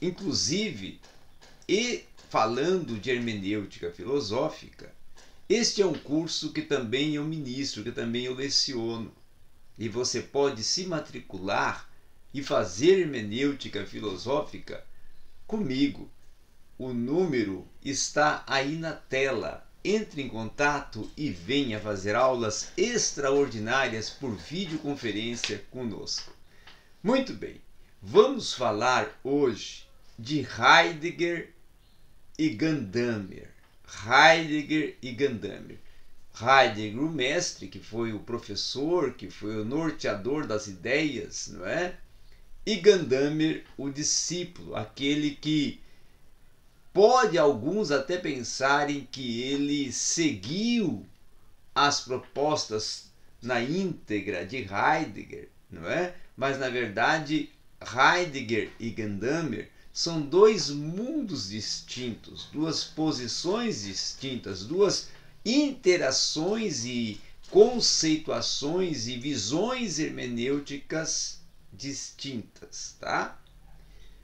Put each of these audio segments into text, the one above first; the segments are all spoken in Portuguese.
Inclusive, e falando de hermenêutica filosófica, este é um curso que também eu ministro, que também eu leciono. E você pode se matricular e fazer hermenêutica filosófica comigo. O número está aí na tela. Entre em contato e venha fazer aulas extraordinárias por videoconferência conosco. Muito bem, vamos falar hoje de Heidegger e Gadamer. Heidegger e Gadamer. Heidegger, o mestre, que foi o professor, que foi o norteador das ideias, não é? E Gadamer, o discípulo, aquele que pode alguns até pensarem que ele seguiu as propostas na íntegra de Heidegger, não é? Mas na verdade Heidegger e Gadamer são dois mundos distintos, duas posições distintas, duas interações e conceituações e visões hermenêuticas distintas, tá?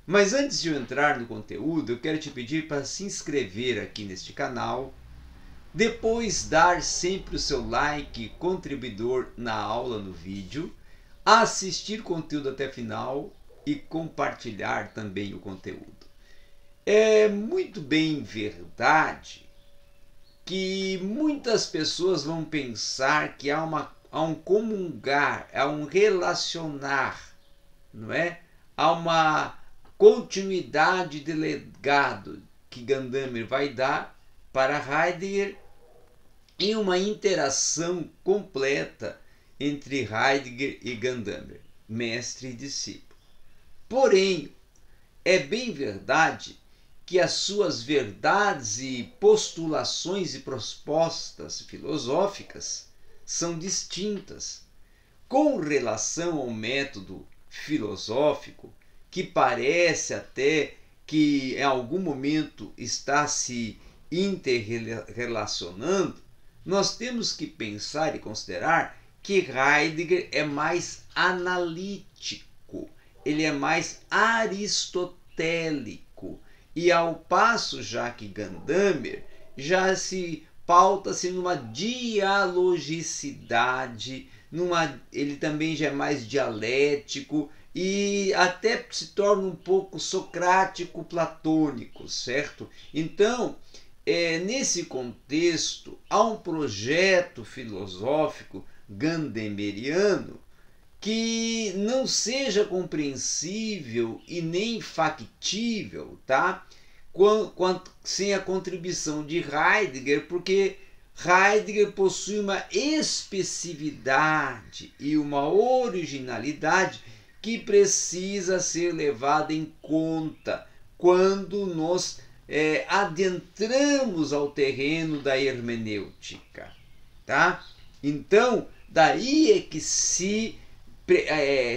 Mas antes de eu entrar no conteúdo, eu quero te pedir para se inscrever aqui neste canal, depois dar sempre o seu like contribuidor na aula, no vídeo, assistir conteúdo até final e compartilhar também o conteúdo. É muito bem verdade que muitas pessoas vão pensar que há um comungar, há um relacionar, não é? Há uma continuidade de legado que Gadamer vai dar para Heidegger e uma interação completa entre Heidegger e Gadamer, mestre e discípulo. Porém, é bem verdade que as suas verdades e postulações e propostas filosóficas são distintas. Com relação ao método filosófico, que parece até que em algum momento está se interrelacionando, nós temos que pensar e considerar que Heidegger é mais analítico, ele é mais aristotélico, e ao passo já que Gadamer já se pauta-se numa dialogicidade, ele também já é mais dialético e até se torna um pouco socrático-platônico, certo? Então, nesse contexto, há um projeto filosófico gadameriano que não seja compreensível e nem factível, tá? Sem a contribuição de Heidegger, porque Heidegger possui uma especificidade e uma originalidade que precisa ser levada em conta quando nos adentramos ao terreno da hermenêutica, tá? Então, daí é que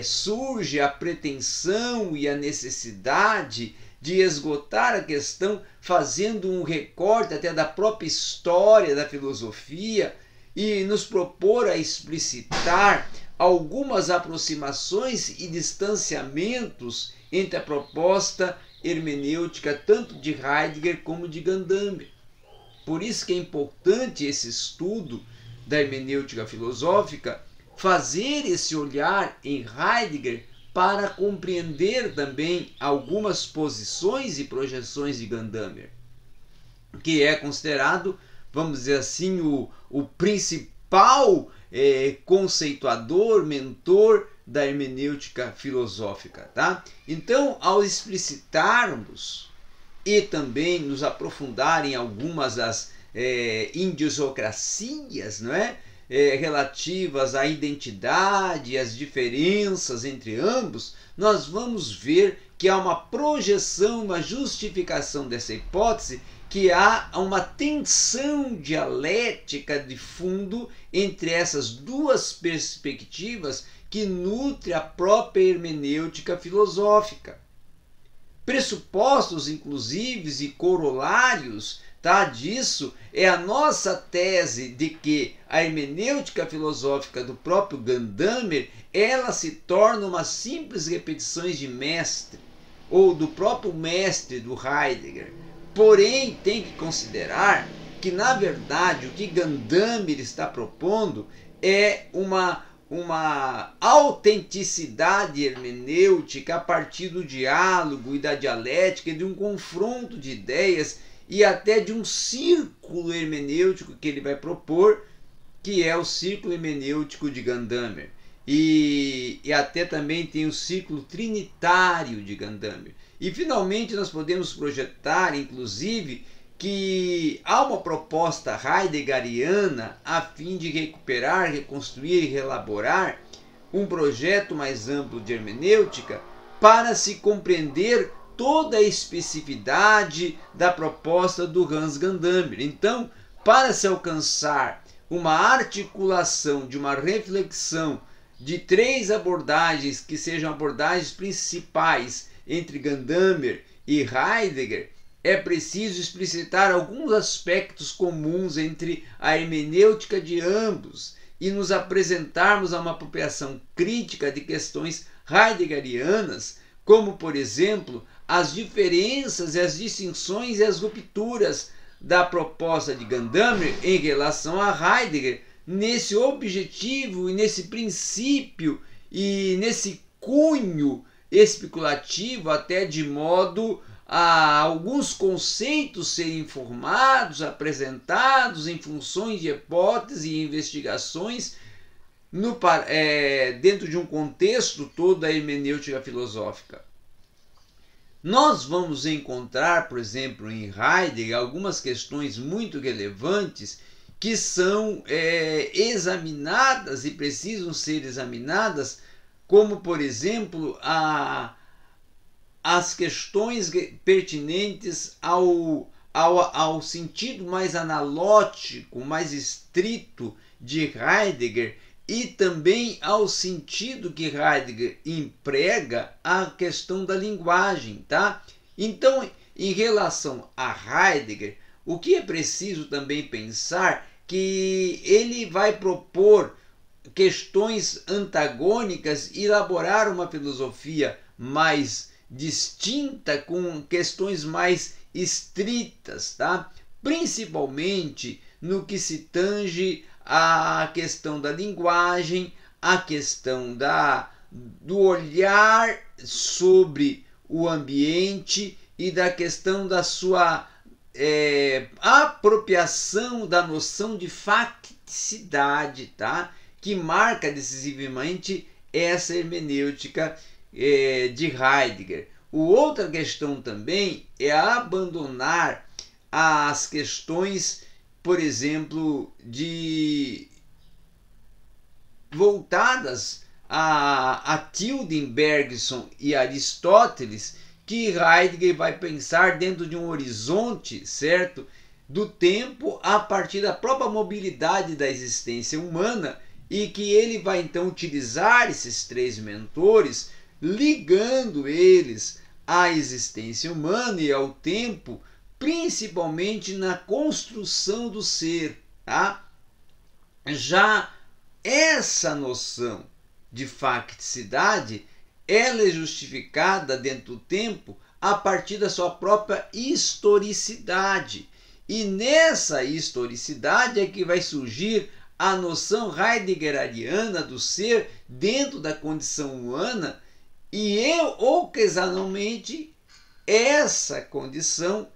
surge a pretensão e a necessidade de esgotar a questão fazendo um recorte até da própria história da filosofia e nos propor a explicitar algumas aproximações e distanciamentos entre a proposta hermenêutica tanto de Heidegger como de Gadamer. Por isso que é importante esse estudo da hermenêutica filosófica, fazer esse olhar em Heidegger para compreender também algumas posições e projeções de Gadamer, que é considerado, vamos dizer assim, o principal conceituador, mentor da hermenêutica filosófica, tá? Então, ao explicitarmos e também nos aprofundar em algumas das idiosincrasias, não é? Relativas à identidade e às diferenças entre ambos, nós vamos ver que há uma projeção, uma justificação dessa hipótese, que há uma tensão dialética de fundo entre essas duas perspectivas que nutre a própria hermenêutica filosófica. Pressupostos, inclusive, e corolários disso é a nossa tese de que a hermenêutica filosófica do próprio Gadamer, ela se torna uma simples repetição de mestre, ou do próprio mestre do Heidegger. Porém, tem que considerar que, na verdade, o que Gadamer está propondo é uma autenticidade hermenêutica a partir do diálogo e da dialética, de um confronto de ideias e até de um círculo hermenêutico que ele vai propor, que é o círculo hermenêutico de Gadamer. E até também tem o círculo trinitário de Gadamer. E finalmente nós podemos projetar, inclusive, que há uma proposta heideggeriana a fim de recuperar, reconstruir e reelaborar um projeto mais amplo de hermenêutica para se compreender toda a especificidade da proposta do Hans Gadamer. Então, para se alcançar uma articulação de uma reflexão de três abordagens que sejam abordagens principais entre Gadamer e Heidegger, é preciso explicitar alguns aspectos comuns entre a hermenêutica de ambos e nos apresentarmos a uma apropriação crítica de questões heideggerianas, como, por exemplo, as diferenças e as distinções e as rupturas da proposta de Gadamer em relação a Heidegger, nesse objetivo e nesse princípio e nesse cunho especulativo, até de modo a alguns conceitos serem formados, apresentados em funções de hipóteses e investigações dentro de um contexto todo da hermenêutica filosófica. Nós vamos encontrar, por exemplo, em Heidegger, algumas questões muito relevantes que são examinadas e precisam ser examinadas, como, por exemplo, as questões pertinentes ao sentido mais analótico, mais estrito de Heidegger, e também ao sentido que Heidegger emprega a questão da linguagem, tá? Então, em relação a Heidegger, o que é preciso também pensar que ele vai propor questões antagônicas e elaborar uma filosofia mais distinta, com questões mais estritas, tá? Principalmente no que se tange à questão da linguagem, à questão do olhar sobre o ambiente e da questão da sua apropriação da noção de facticidade, tá? Que marca decisivamente essa hermenêutica de Heidegger. Outra questão também é abandonar as questões, por exemplo, voltadas a Tilden, Bergson e Aristóteles, que Heidegger vai pensar dentro de um horizonte, certo, do tempo a partir da própria mobilidade da existência humana, e que ele vai então utilizar esses três mentores, ligando eles à existência humana e ao tempo, principalmente na construção do ser, tá? Já essa noção de facticidade, ela é justificada dentro do tempo a partir da sua própria historicidade. E nessa historicidade é que vai surgir a noção heideggeriana do ser dentro da condição humana, e ocasionalmente essa condição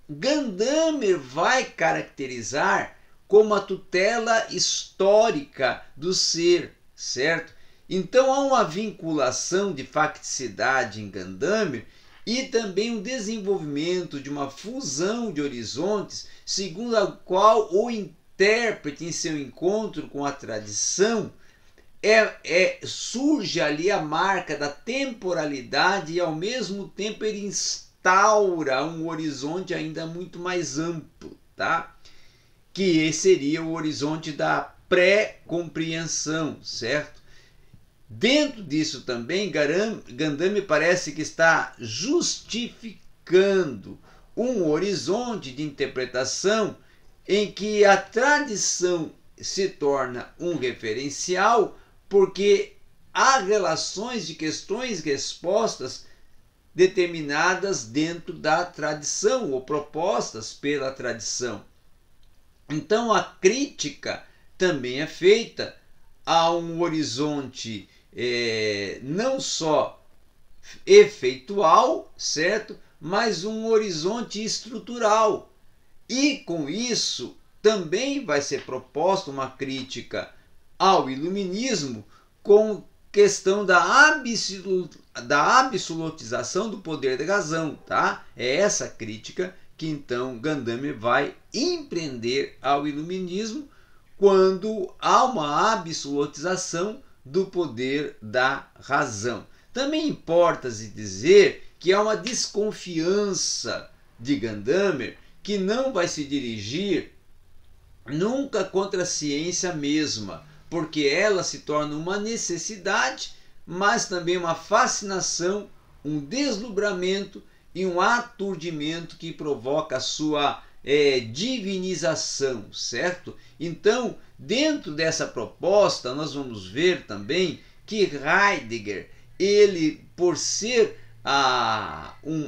Gadamer vai caracterizar como a tutela histórica do ser, certo? Então há uma vinculação de facticidade em Gadamer e também um desenvolvimento de uma fusão de horizontes, segundo a qual o intérprete, em seu encontro com a tradição, surge ali a marca da temporalidade e ao mesmo tempo ele instaura um horizonte ainda muito mais amplo, tá? Que seria o horizonte da pré-compreensão, certo? Dentro disso também, Gadamer parece que está justificando um horizonte de interpretação em que a tradição se torna um referencial, porque há relações de questões e respostas determinadas dentro da tradição ou propostas pela tradição. Então a crítica também é feita a um horizonte não só efeitual, certo? Mas um horizonte estrutural. E com isso também vai ser proposta uma crítica ao iluminismo com questão da absolutização do poder da razão, tá? É essa crítica que então Gadamer vai empreender ao iluminismo quando há uma absolutização do poder da razão. Também importa-se dizer que há uma desconfiança de Gadamer que não vai se dirigir nunca contra a ciência mesma, porque ela se torna uma necessidade, mas também uma fascinação, um deslumbramento e um aturdimento que provoca a sua divinização, certo? Então, dentro dessa proposta, nós vamos ver também que Heidegger, ele, por ser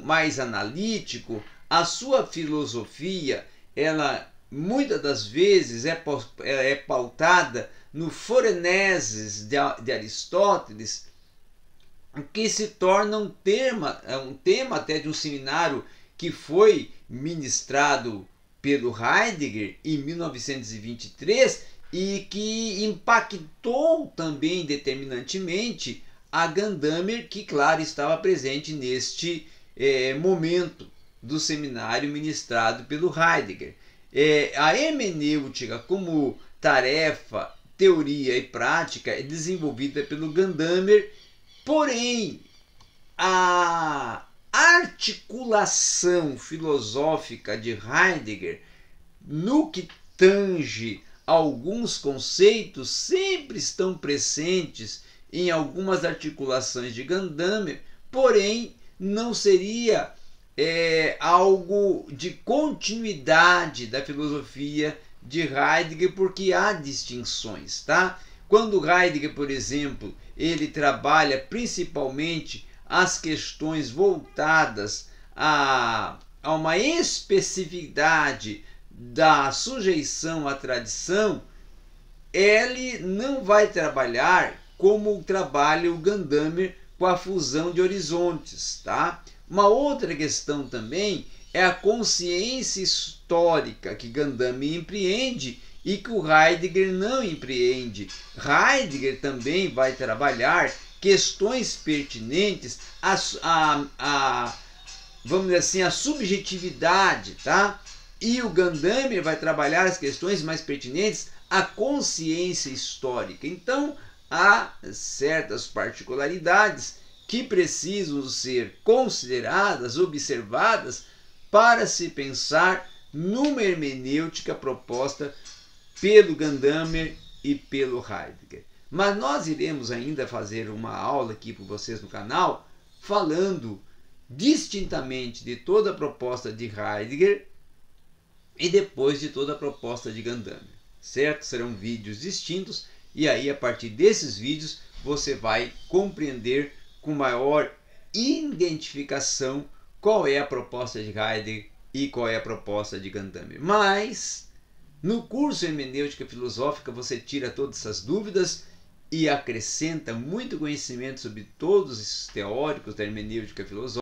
mais analítico, a sua filosofia, ela muitas das vezes é pautada no foreneses de Aristóteles, que se torna um tema até de um seminário que foi ministrado pelo Heidegger em 1923 e que impactou também determinantemente a Gadamer, que, claro, estava presente neste momento do seminário ministrado pelo Heidegger. A hermenêutica como tarefa, teoria e prática é desenvolvida pelo Gadamer, porém a articulação filosófica de Heidegger no que tange alguns conceitos sempre estão presentes em algumas articulações de Gadamer, porém não seria algo de continuidade da filosofia de Heidegger, porque há distinções, tá? Quando Heidegger, por exemplo, ele trabalha principalmente as questões voltadas a uma especificidade da sujeição à tradição, ele não vai trabalhar como trabalha o Gadamer com a fusão de horizontes, tá? Uma outra questão também é a consciência histórica que Gadamer empreende e que o Heidegger não empreende. Heidegger também vai trabalhar questões pertinentes vamos dizer assim, a subjetividade, tá? E o Gadamer vai trabalhar as questões mais pertinentes à consciência histórica. Então, há certas particularidades que precisam ser consideradas, observadas, para se pensar numa hermenêutica proposta pelo Gadamer e pelo Heidegger. Mas nós iremos ainda fazer uma aula aqui para vocês no canal, falando distintamente de toda a proposta de Heidegger e depois de toda a proposta de Gadamer, certo? Serão vídeos distintos e aí a partir desses vídeos você vai compreender com maior identificação qual é a proposta de Heidegger e qual é a proposta de Gadamer. Mas no curso Hermenêutica Filosófica você tira todas essas dúvidas e acrescenta muito conhecimento sobre todos esses teóricos da hermenêutica filosófica.